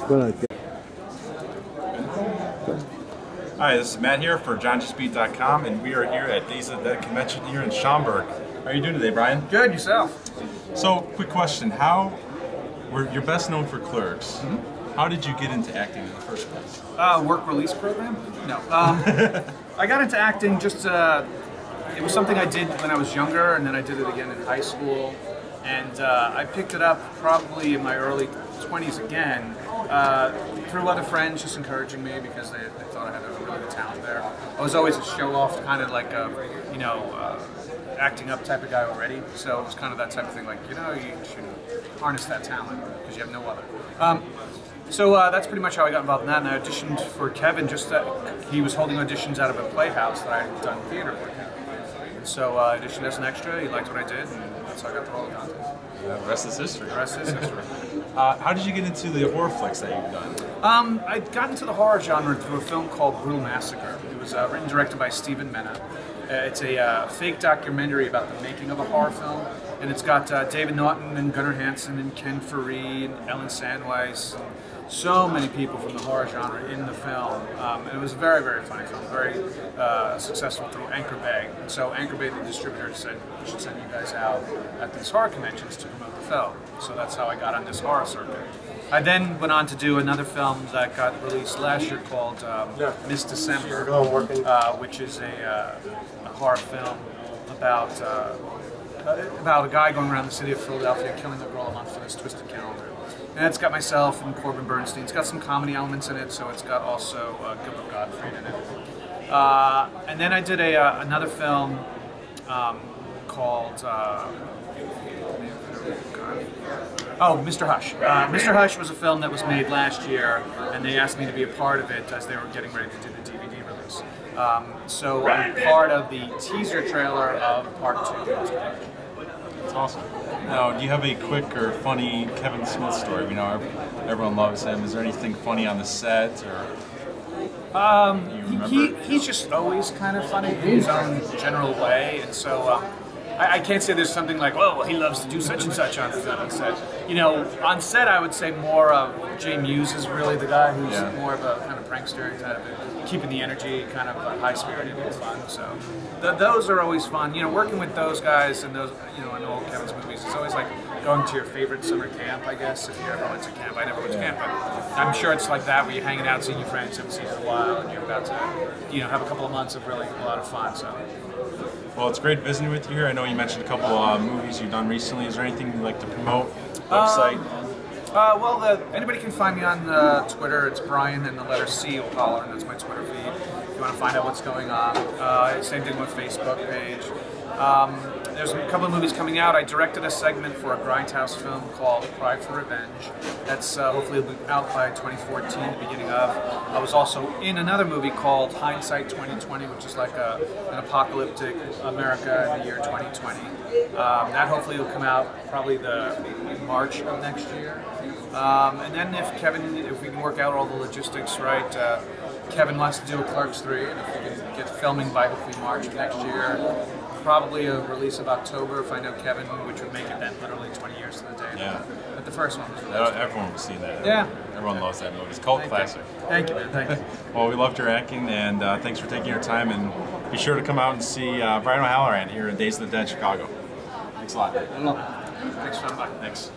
Hi, this is Matt here for JohngySpeed.com, and we are here at Days of the Dead convention here in Schaumburg. How are you doing today, Brian? Good, yourself? So, quick question: you're best known for Clerks. How did you get into acting in the first place? Work release program? No. I got into acting just, it was something I did when I was younger, and then I did it again in high school. And I picked it up probably in my early 20s again, through other friends just encouraging me because they thought I had a really good talent there. I was always a show-off, kind of like a, acting up type of guy already. So it was kind of that type of thing, like, you should harness that talent because you have no other. So that's pretty much how I got involved in that, and I auditioned for Kevin. He was holding auditions out of a playhouse that I had done theater work in. And so I auditioned as an extra. He liked what I did, and that's how I got the role of Dante. The rest is history. The rest is history. How did you get into the horror flicks that you've done? I got into the horror genre through a film called Brutal Massacre. It was written and directed by Stephen Mena. It's a fake documentary about the making of a horror film, and it's got David Naughton and Gunnar Hansen and Ken Faree and Ellen Sandweiss and so many people from the horror genre in the film. And it was a very, very funny film, very successful through Anchor Bay. So Anchor Bay, the distributor, said, we should send you guys out at these horror conventions to promote the film. So that's how I got on this horror circuit. I then went on to do another film that got released last year called Miss December, which is a horror film about a guy going around the city of Philadelphia killing a girl a month for this twisted calendar. And it's got myself and Corbin Bernstein. It's got some comedy elements in it, so it's got also Gilbert Gottfried in it. And then I did another film called Mr. Hush. Mr. Hush was a film that was made last year, and they asked me to be a part of it as they were getting ready to do the DVD release. So I'm part of the teaser trailer of Part 2. That's awesome. Now, do you have a quick or funny Kevin Smith story? We know everyone loves him. Is there anything funny on the set, or he's just always kind of funny in his own general way, and so I can't say there's something like, well, he loves to do such and such on set. On set I would say more of Jay Muse is really the guy who's more of a kind of prankster type of keeping the energy kind of high-spirited and fun. So those are always fun. Working with those guys and those, in all Kevin's movies, it's always like going to your favorite summer camp, I guess, if you ever went to camp. I never went to camp, but I'm sure it's like that where you're hanging out, seeing your friends, haven't seen in a while, and you're about to, have a couple of months of really a lot of fun. So. Well, it's great visiting with you here. I know you mentioned a couple of movies you've done recently. Is there anything you'd like to promote? Website? Anybody can find me on Twitter. It's Brian and the letter C O'Holler, and that's my Twitter feed. If you want to find out what's going on. Same thing with Facebook page. There's a couple of movies coming out. I directed a segment for a Grindhouse film called Cry for Revenge. That's hopefully will be out by 2014, the beginning of. I was also in another movie called Hindsight 2020, which is like an apocalyptic America in the year 2020. That hopefully will come out probably in March of next year. And then if we can work out all the logistics right, Kevin wants to do a Clerks 3, and if we can get filming by hopefully March of next year, probably a release of October if I know Kevin, which would make it then literally 20 years to the day. Yeah. But the first one was released. Everyone was seeing that. Yeah. Everyone loves that movie. It's a cult classic. Thank you, man. Thank you. Well, we loved your acting, and thanks for taking your time. And be sure to come out and see Brian O'Halloran here in Days of the Dead, Chicago. Thanks a lot. Thanks for coming by. Thanks.